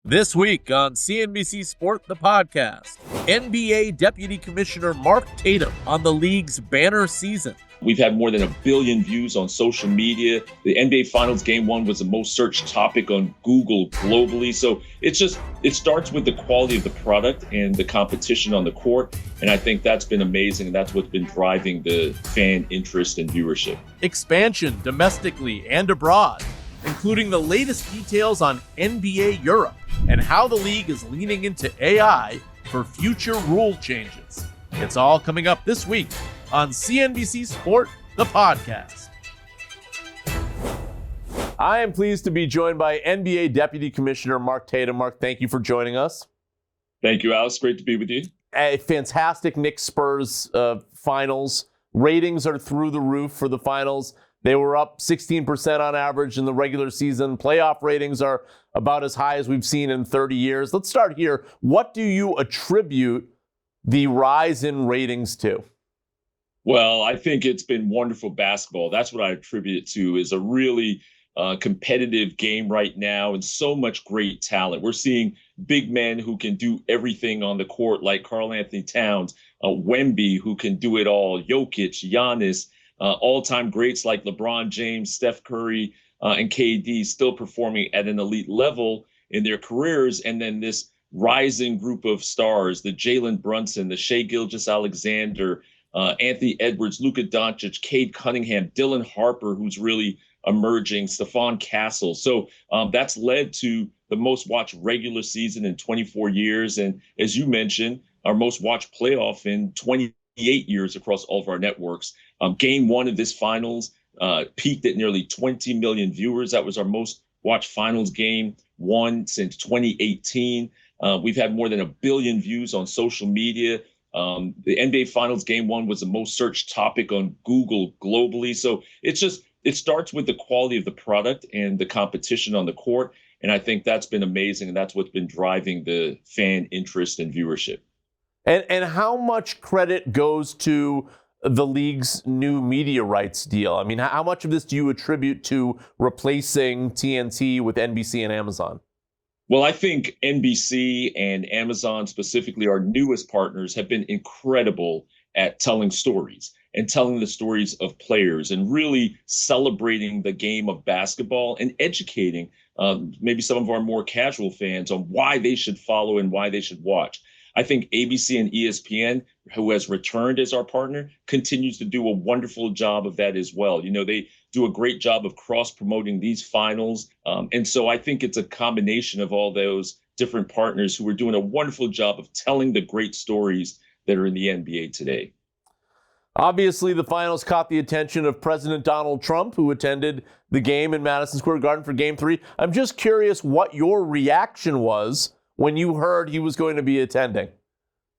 This week on CNBC Sport, the podcast, NBA Deputy Commissioner Mark Tatum on the league's banner season. We've had more than 1 billion views on social media. The NBA Finals Game 1 was the most searched topic on Google globally. So it starts with the quality of the product and the competition on the court. And I think that's been amazing. And that's what's been driving the fan interest and viewership. Expansion domestically and abroad, including the latest details on NBA Europe and how the league is leaning into AI for future rule changes. It's all coming up this week on CNBC Sport, the podcast. I am pleased to be joined by NBA Deputy Commissioner Mark Tatum. Mark, thank you for joining us. Thank you, Alex. Great to be with you. A fantastic Knicks Spurs finals. Ratings are through the roof for the finals. They were up 16% on average in the regular season. Playoff ratings are about as high as we've seen in 30 years. Let's start here. What do you attribute the rise in ratings to? Well, I think it's been wonderful basketball. That's what I attribute it to, is a really competitive game right now and so much great talent. We're seeing big men who can do everything on the court, like Karl Anthony Towns, Wemby, who can do it all, Jokic, Giannis, all-time greats like LeBron James, Steph Curry, and KD still performing at an elite level in their careers. And then this rising group of stars, the Jalen Brunson, the Shai Gilgeous-Alexander, Anthony Edwards, Luka Doncic, Cade Cunningham, Dylan Harper, who's really emerging, Stephon Castle. So that's led to the most watched regular season in 24 years. And as you mentioned, our most watched playoff in 28 years across all of our networks. Game 1 of this finals peaked at nearly 20 million viewers. That was our most watched finals game one since 2018. We've had more than 1 billion views on social media. The NBA Finals Game 1 was the most searched topic on Google globally. So it starts with the quality of the product and the competition on the court. And I think that's been amazing. And that's what's been driving the fan interest and viewership. And how much credit goes to the league's new media rights deal? I mean, how much of this do you attribute to replacing TNT with NBC and Amazon? Well, I think NBC and Amazon, specifically our newest partners, have been incredible at telling stories and telling the stories of players and really celebrating the game of basketball and educating maybe some of our more casual fans on why they should follow and why they should watch. I think ABC and ESPN, who has returned as our partner, continues to do a wonderful job of that as well. You know, they do a great job of cross-promoting these finals. And so I think it's a combination of all those different partners who are doing a wonderful job of telling the great stories that are in the NBA today. Obviously, the finals caught the attention of President Donald Trump, who attended the game in Madison Square Garden for Game 3. I'm just curious what your reaction was when you heard he was going to be attending.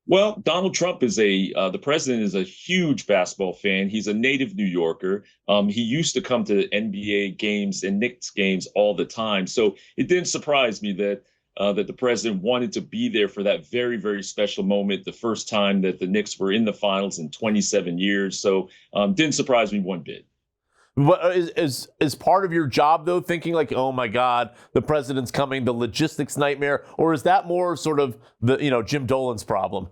Well, Donald Trump is the president is a huge basketball fan. He's a native New Yorker. He used to come to NBA games and Knicks games all the time. So it didn't surprise me that the president wanted to be there for that very, very special moment, the first time that the Knicks were in the finals in 27 years. So didn't surprise me one bit. But is part of your job, though, thinking like, oh, my God, the president's coming, the logistics nightmare? Or is that more sort of the, Jim Dolan's problem?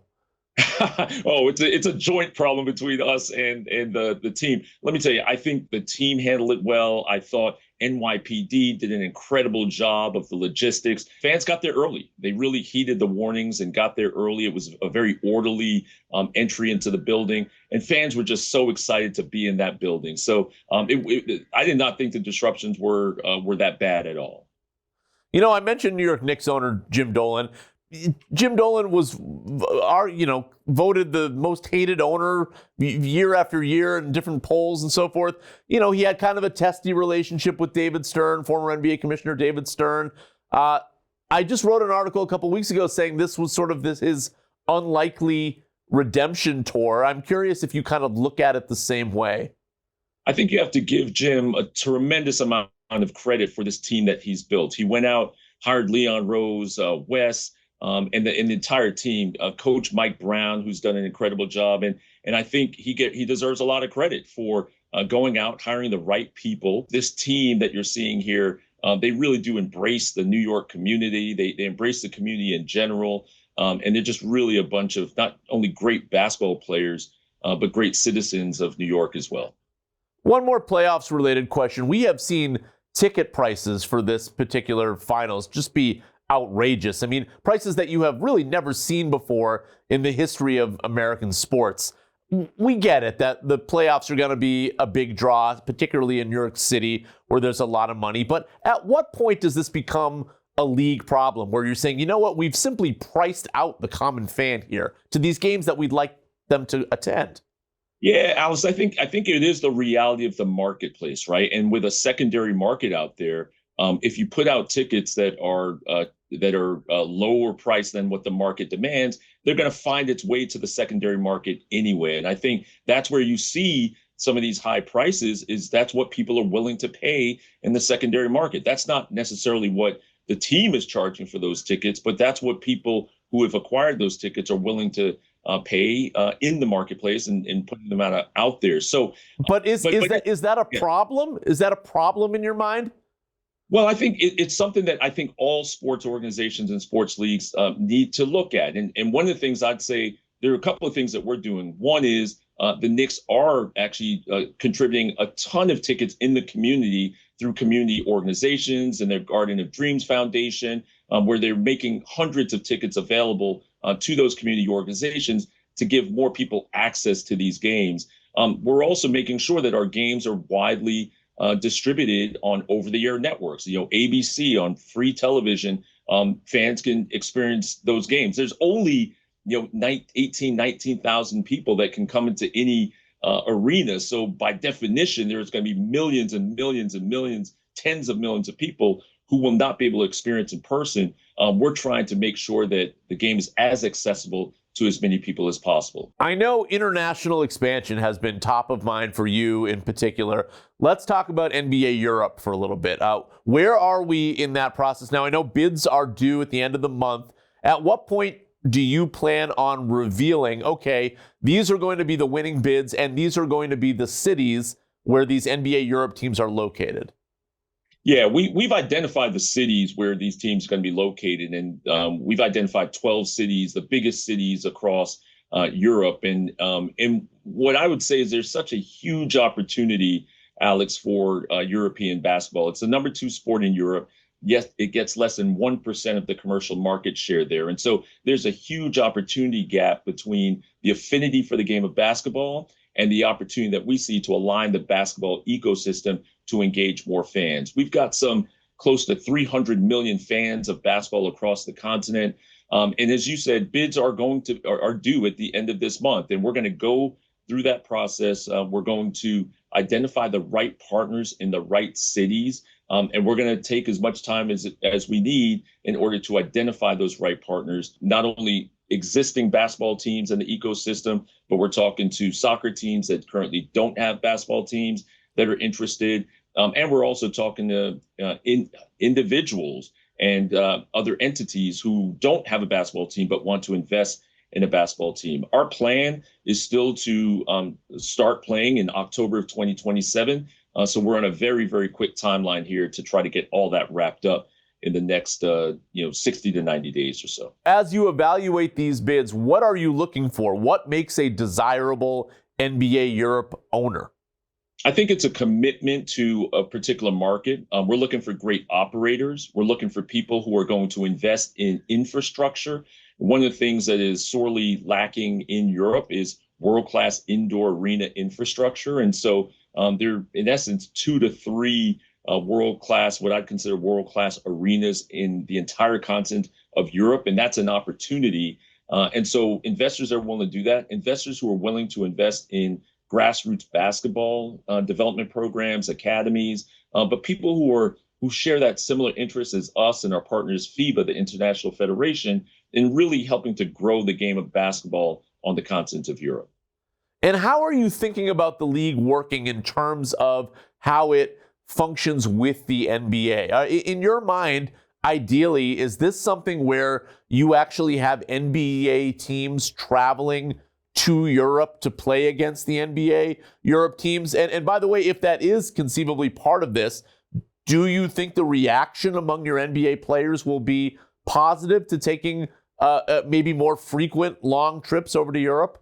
Oh, it's a joint problem between us and the team. Let me tell you, I think the team handled it well. I thought NYPD did an incredible job of the logistics. Fans got there early. They really heeded the warnings and got there early. It was a very orderly entry into the building, and fans were just so excited to be in that building. So I did not think the disruptions were that bad at all. I mentioned New York Knicks owner Jim Dolan. Jim Dolan was, voted the most hated owner year after year in different polls and so forth. He had kind of a testy relationship with David Stern, former NBA Commissioner David Stern. I just wrote an article a couple weeks ago saying this was sort of his unlikely redemption tour. I'm curious if you kind of look at it the same way. I think you have to give Jim a tremendous amount of credit for this team that he's built. He went out, hired Leon Rose, Wes, and the entire team, Coach Mike Brown, who's done an incredible job. And I think he deserves a lot of credit for going out, hiring the right people. This team that you're seeing here They really do embrace the New York community. They embrace the community in general. And they're just really a bunch of not only great basketball players, but great citizens of New York as well. One more playoffs related question. We have seen ticket prices for this particular finals just be outrageous. I mean, prices that you have really never seen before in the history of American sports. We get it that the playoffs are going to be a big draw, particularly in New York City where there's a lot of money. But at what point does this become a league problem where you're saying, you know what, we've simply priced out the common fan here to these games that we'd like them to attend? Yeah, Alice, I think it is the reality of the marketplace, right? And with a secondary market out there, if you put out tickets that are lower priced than what the market demands, they're going to find its way to the secondary market anyway. And I think that's where you see some of these high prices is that's what people are willing to pay in the secondary market. That's not necessarily what the team is charging for those tickets, but that's what people who have acquired those tickets are willing to pay in the marketplace and putting them out there. So, but is that a problem? Is that a problem in your mind? Well, I think it's something that I think all sports organizations and sports leagues need to look at. And one of the things I'd say, there are a couple of things that we're doing. One is the Knicks are actually contributing a ton of tickets in the community through community organizations and their Garden of Dreams Foundation, where they're making hundreds of tickets available to those community organizations to give more people access to these games. We're also making sure that our games are widely distributed on over-the-air networks. ABC on free television, fans can experience those games. There's only 19,000 people that can come into any arena. So by definition, there's going to be millions and millions and millions, tens of millions of people who will not be able to experience in person. We're trying to make sure that the game is as accessible to as many people as possible. I know international expansion has been top of mind for you in particular. Let's talk about NBA Europe for a little bit. Where are we in that process now? I know bids are due at the end of the month. At what point do you plan on revealing, okay, these are going to be the winning bids and these are going to be the cities where these NBA Europe teams are located? Yeah, we've identified the cities where these teams are going to be located, and we've identified 12 cities, the biggest cities across Europe. And what I would say is there's such a huge opportunity, Alex, for European basketball. It's the number 2 sport in Europe. Yes, it gets less than 1% of the commercial market share there. And so there's a huge opportunity gap between the affinity for the game of basketball and the opportunity that we see to align the basketball ecosystem to engage more fans. We've got some close to 300 million fans of basketball across the continent. And as you said, bids are due at the end of this month. And we're going to go through that process. We're going to identify the right partners in the right cities. And we're going to take as much time as we need in order to identify those right partners, not only existing basketball teams in the ecosystem, but we're talking to soccer teams that currently don't have basketball teams that are interested. And we're also talking to individuals and other entities who don't have a basketball team but want to invest in a basketball team. Our plan is still to start playing in October of 2027. So we're on a very, very quick timeline here to try to get all that wrapped up in the next 60 to 90 days or so. As you evaluate these bids, what are you looking for? What makes a desirable NBA Europe owner? I think it's a commitment to a particular market. We're looking for great operators. We're looking for people who are going to invest in infrastructure. One of the things that is sorely lacking in Europe is world-class indoor arena infrastructure. And so there are, in essence, 2 to 3 world-class, what I'd consider world-class arenas in the entire continent of Europe. And that's an opportunity. And so investors are willing to do that. Investors who are willing to invest in grassroots basketball development programs, academies, but people who share that similar interest as us and our partners, FIBA, the International Federation, in really helping to grow the game of basketball on the continent of Europe. And how are you thinking about the league working in terms of how it functions with the NBA? In your mind, ideally, is this something where you actually have NBA teams traveling to Europe to play against the NBA Europe teams? And by the way, if that is conceivably part of this, Do you think the reaction among your NBA players will be positive to taking maybe more frequent long trips over to Europe?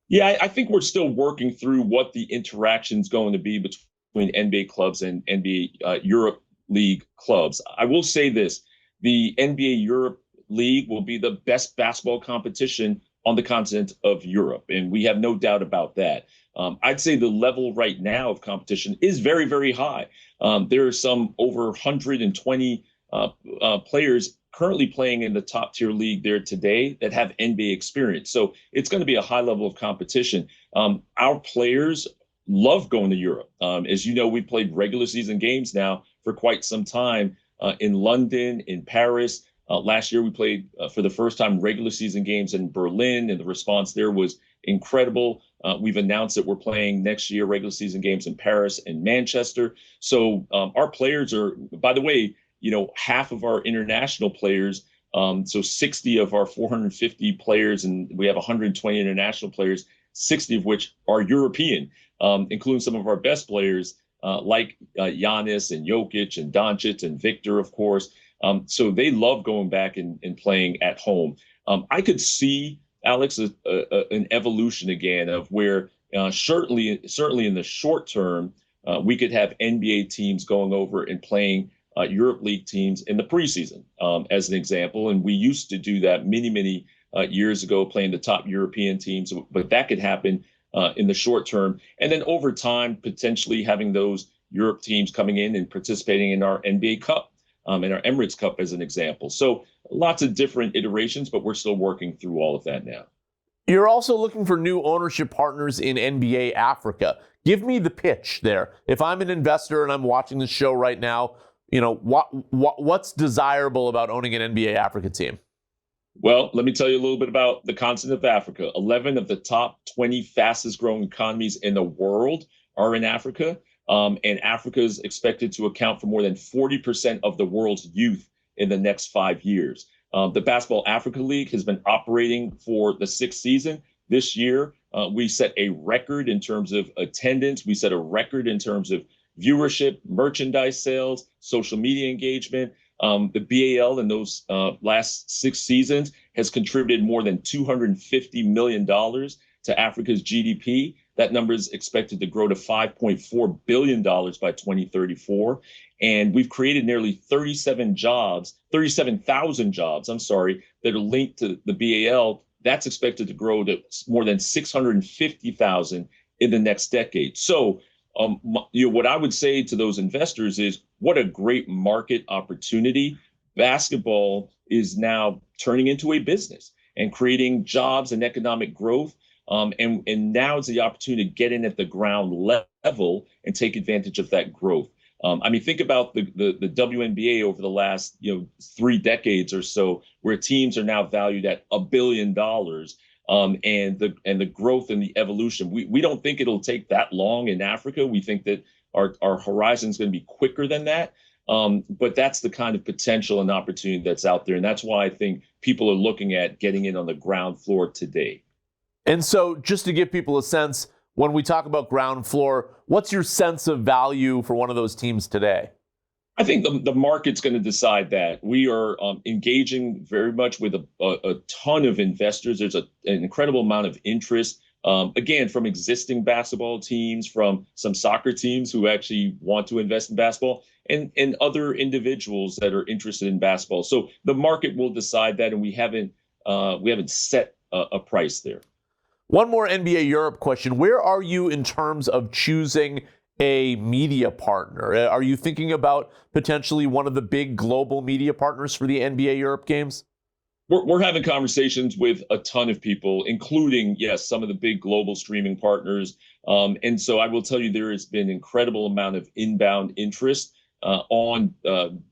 Yeah, I think we're still working through what the interaction is going to be between NBA clubs and NBA Europe League clubs. I will say this: the NBA Europe League will be the best basketball competition on the continent of Europe, and we have no doubt about that. I'd say the level right now of competition is very, very high. There are some over 120 players currently playing in the top tier league there today that have NBA experience. So it's going to be a high level of competition. Our players love going to Europe. As you know, we played regular season games now for quite some time in London, in Paris. Last year, we played for the first time regular season games in Berlin, and the response there was incredible. We've announced that we're playing next year regular season games in Paris and Manchester. So our players are, by the way, half of our international players, so 60 of our 450 players, and we have 120 international players, 60 of which are European, including some of our best players like Giannis and Jokic and Doncic and Victor, of course. So they love going back and playing at home. I could see, Alex, an evolution again of where certainly in the short term, we could have NBA teams going over and playing Europe League teams in the preseason, as an example. And we used to do that many years ago, playing the top European teams. But that could happen in the short term. And then over time, potentially having those Europe teams coming in and participating in our NBA Cup. In our Emirates Cup, as an example. So lots of different iterations, but we're still working through all of that now. You're also looking for new ownership partners in NBA Africa. Give me the pitch there. If I'm an investor and I'm watching this show right now, what's desirable about owning an NBA Africa team? Well, let me tell you a little bit about the continent of Africa. 11 of the top 20 fastest growing economies in the world are in Africa. And Africa is expected to account for more than 40% of the world's youth in the next 5 years. The Basketball Africa League has been operating for the 6th season. This year, we set a record in terms of attendance. We set a record in terms of viewership, merchandise sales, social media engagement. The BAL in those last 6 seasons has contributed more than $250 million to Africa's GDP. That number is expected to grow to $5.4 billion by 2034. And we've created nearly 37,000 jobs, that are linked to the BAL. That's expected to grow to more than 650,000 in the next decade. So what I would say to those investors is, what a great market opportunity. Basketball is now turning into a business and creating jobs and economic growth. And now is the opportunity to get in at the ground level and take advantage of that growth. Think about the WNBA over the last 3 decades or so, where teams are now valued at $1 billion, and the growth and the evolution. We don't think it'll take that long in Africa. We think that our horizon is going to be quicker than that. But that's the kind of potential and opportunity that's out there, and that's why I think people are looking at getting in on the ground floor today. And so just to give people a sense, when we talk about ground floor, what's your sense of value for one of those teams today? I think the market's going to decide that. We are engaging very much with a ton of investors. There's an incredible amount of interest, again, from existing basketball teams, from some soccer teams who actually want to invest in basketball, and other individuals that are interested in basketball. So the market will decide that, and we haven't set a price there. One more NBA Europe question. Where are you in terms of choosing a media partner? Are you thinking about potentially one of the big global media partners for the NBA Europe games? We're having conversations with a ton of people, including, yes, some of the big global streaming partners. And so I will tell you, there has been an incredible amount of inbound interest on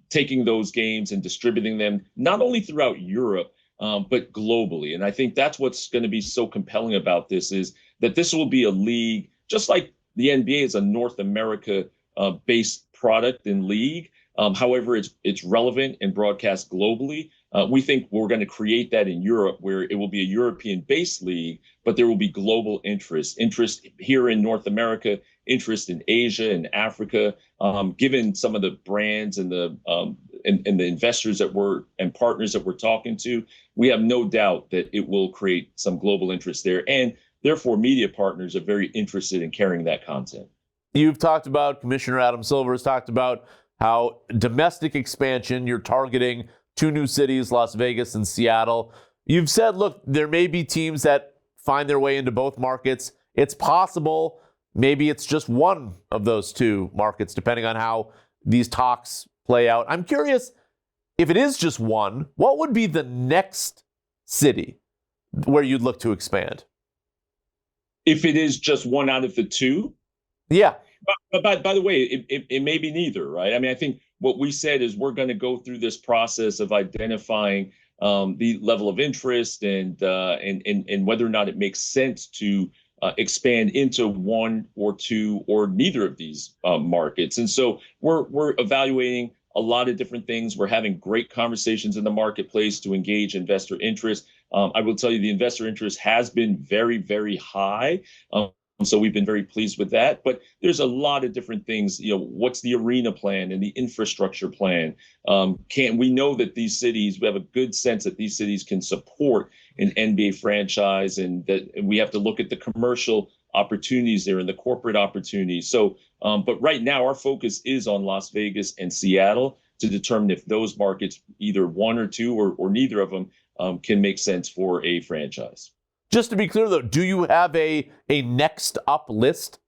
taking those games and distributing them, not only throughout Europe, but globally. And I think that's what's going to be so compelling about this, is that this will be a league, just like the NBA is a North America based product and league. However, it's relevant and broadcast globally. We think we're going to create that in Europe, where it will be a European-based league, but there will be global interest here in North America, interest in Asia and Africa. Given some of the brands and the investors and partners that we're talking to, we have no doubt that it will create some global interest there, and therefore media partners are very interested in carrying that content. You've talked about, Commissioner Adam Silver has talked about how domestic expansion, you're targeting 2 new cities, Las Vegas and Seattle. You've said, look, there may be teams that find their way into both markets. It's possible maybe it's just one of those 2 markets, depending on how these talks play out. I'm curious, if it is just one, what would be the next city where you'd look to expand? If it is just one out of the 2? Yeah. But by the way, it may be neither, right? I mean, I think what we said is we're going to go through this process of identifying the level of interest and whether or not it makes sense to expand into 1 or 2 or neither of these markets. And so we're evaluating a lot of different things. We're having great conversations in the marketplace to engage investor interest. I will tell you the investor interest has been very, very high. So we've been very pleased with that. But there's a lot of different things. What's the arena plan and the infrastructure plan? We know that these cities, we have a good sense that these cities can support an NBA franchise, and that we have to look at the commercial opportunities there and the corporate opportunities. So, but right now our focus is on Las Vegas and Seattle to determine if those markets, either 1 or 2 or neither of them, can make sense for a franchise. Just to be clear, though, do you have a next up list?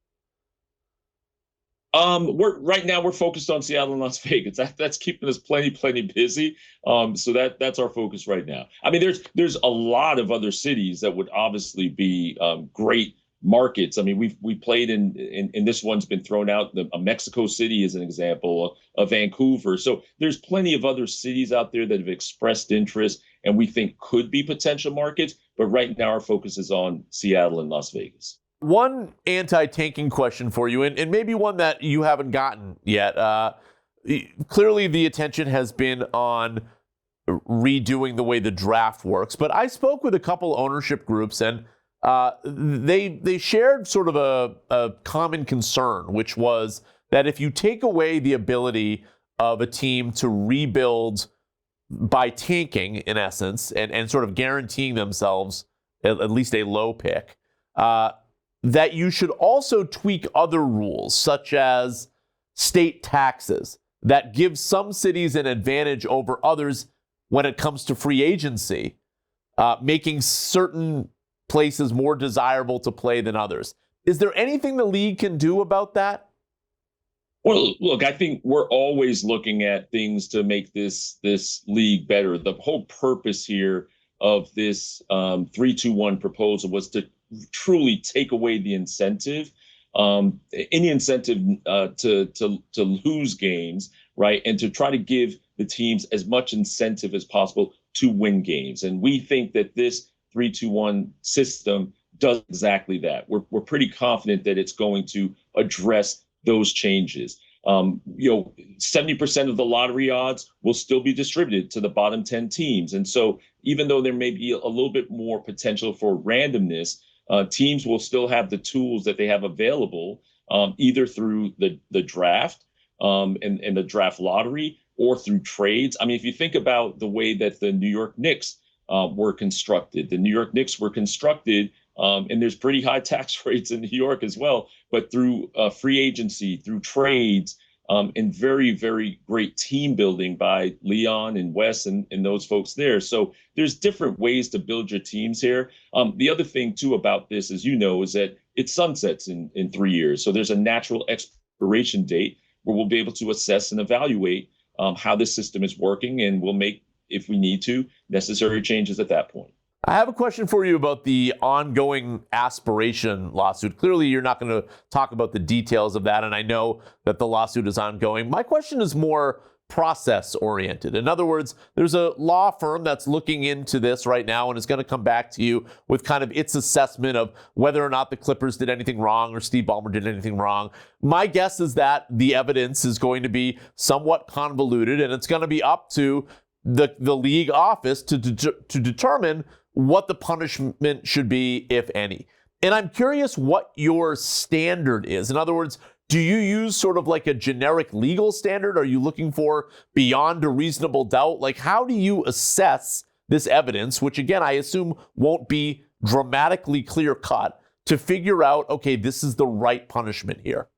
Right now we're focused on Seattle and Las Vegas. That's keeping us plenty busy. So that's our focus right now. I mean, there's a lot of other cities that would obviously be great markets. I mean, we played in this one's been thrown out. Mexico City is an example of Vancouver. So there's plenty of other cities out there that have expressed interest and we think could be potential markets. But right now our focus is on Seattle and Las Vegas. One anti-tanking question for you, and maybe one that you haven't gotten yet. Clearly the attention has been on redoing the way the draft works. But I spoke with a couple ownership groups, and they shared sort of a common concern, which was that if you take away the ability of a team to rebuild by tanking, in essence, and sort of guaranteeing themselves at least a low pick, that you should also tweak other rules, such as state taxes, that give some cities an advantage over others when it comes to free agency, making certain places more desirable to play than others. Is there anything the league can do about that? Well, look, I think we're always looking at things to make this league better. The whole purpose here of this 3-2-1 proposal was to truly take away the incentive, any incentive to lose games, right, and to try to give the teams as much incentive as possible to win games. And we think that this 3-2-1 system does exactly that. We're pretty confident that it's going to address those changes. 70% of the lottery odds will still be distributed to the bottom 10 teams. And so even though there may be a little bit more potential for randomness, teams will still have the tools that they have available, either through the draft and the draft lottery or through trades. I mean, if you think about the way that the New York Knicks were constructed, and there's pretty high tax rates in New York as well, but through free agency, through trades, and very, very great team building by Leon and Wes and those folks there. So there's different ways to build your teams here. The other thing, too, about this, as you know, is that it sunsets in 3 years. So there's a natural expiration date where we'll be able to assess and evaluate how this system is working, and we'll make, if we need to, necessary changes at that point. I have a question for you about the ongoing aspiration lawsuit. Clearly, you're not going to talk about the details of that, and I know that the lawsuit is ongoing. My question is more process-oriented. In other words, there's a law firm that's looking into this right now and is going to come back to you with kind of its assessment of whether or not the Clippers did anything wrong or Steve Ballmer did anything wrong. My guess is that the evidence is going to be somewhat convoluted, and it's going to be up to the league office to determine what the punishment should be, if any. And I'm curious what your standard is. In other words, do you use sort of like a generic legal standard? Are you looking for beyond a reasonable doubt? Like, how do you assess this evidence, which again, I assume won't be dramatically clear cut, to figure out, okay, this is the right punishment here?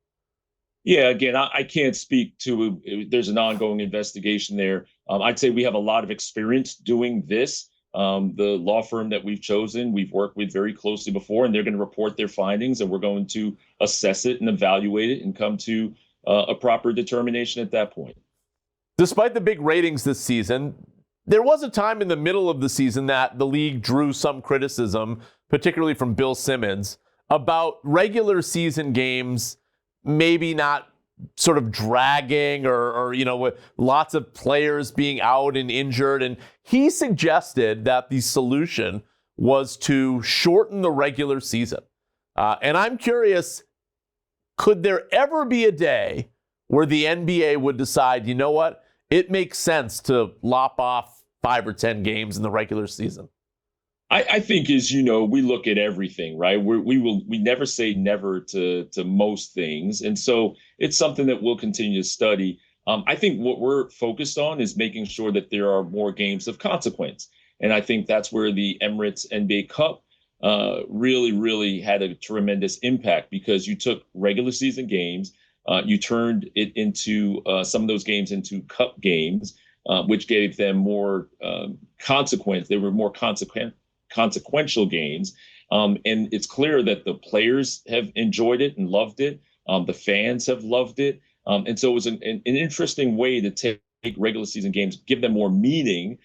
Yeah, again, I can't speak to, there's an ongoing investigation there. I'd say we have a lot of experience doing this. The law firm that we've chosen, we've worked with very closely before, and they're going to report their findings, and we're going to assess it and evaluate it and come to a proper determination at that point. Despite the big ratings this season, there was a time in the middle of the season that the league drew some criticism, particularly from Bill Simmons, about regular season games maybe not sort of dragging or with lots of players being out and injured. And he suggested that the solution was to shorten the regular season. And I'm curious, could there ever be a day where the NBA would decide, you know what, it makes sense to lop off 5 or 10 games in the regular season? I think, as you know, we look at everything, right? We never say never to most things, and so it's something that we'll continue to study. I think what we're focused on is making sure that there are more games of consequence, and I think that's where the Emirates NBA Cup really had a tremendous impact, because you took regular season games, you turned it into some of those games into cup games, which gave them more consequence. They were more consequential games. And it's clear that the players have enjoyed it and loved it. The fans have loved it. And so it was an interesting way to take regular season games, give them more meaning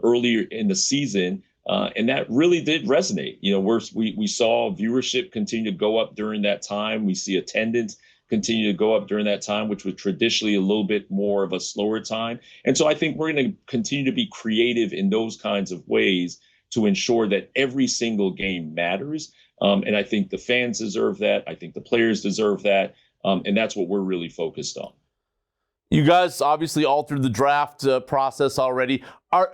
earlier in the season. And that really did resonate. We saw viewership continue to go up during that time. We see attendance continue to go up during that time, which was traditionally a little bit more of a slower time. And so I think we're going to continue to be creative in those kinds of ways to ensure that every single game matters. And I think the fans deserve that. I think the players deserve that. And that's what we're really focused on. You guys obviously altered the draft process already.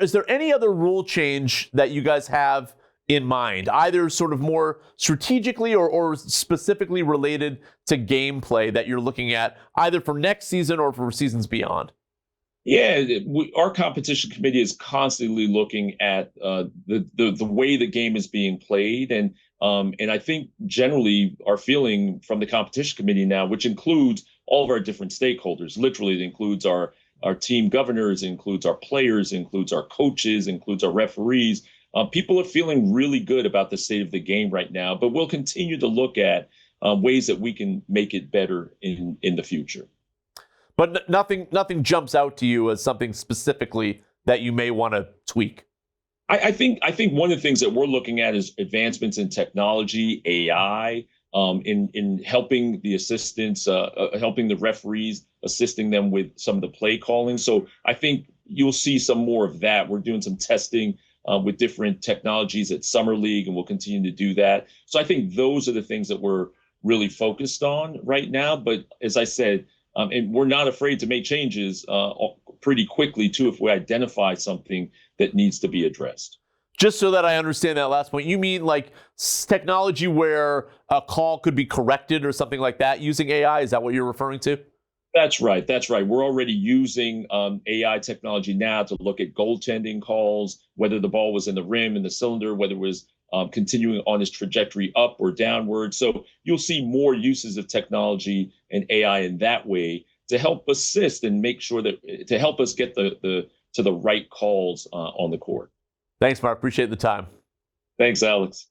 Is there any other rule change that you guys have in mind, either sort of more strategically or specifically related to gameplay that you're looking at, either for next season or for seasons beyond? Yeah, our competition committee is constantly looking at the way the game is being played, and I think generally our feeling from the competition committee now, which includes all of our different stakeholders, literally it includes our team governors, it includes our players, it includes our coaches, it includes our referees. People are feeling really good about the state of the game right now, but we'll continue to look at ways that we can make it better in the future. But nothing jumps out to you as something specifically that you may want to tweak. I think one of the things that we're looking at is advancements in technology, AI, in helping the assistants, helping the referees, assisting them with some of the play calling. So I think you'll see some more of that. We're doing some testing with different technologies at Summer League, and we'll continue to do that. So I think those are the things that we're really focused on right now. But as I said, and we're not afraid to make changes pretty quickly, too, if we identify something that needs to be addressed. Just so that I understand that last point, you mean like technology where a call could be corrected or something like that using AI? Is that what you're referring to? That's right. We're already using AI technology now to look at goaltending calls, whether the ball was in the rim, in the cylinder, whether it was continuing on its trajectory up or downward. So you'll see more uses of technology and AI in that way to help assist and make sure that to help us get to the right calls on the court. Thanks, Mark. Appreciate the time. Thanks, Alex.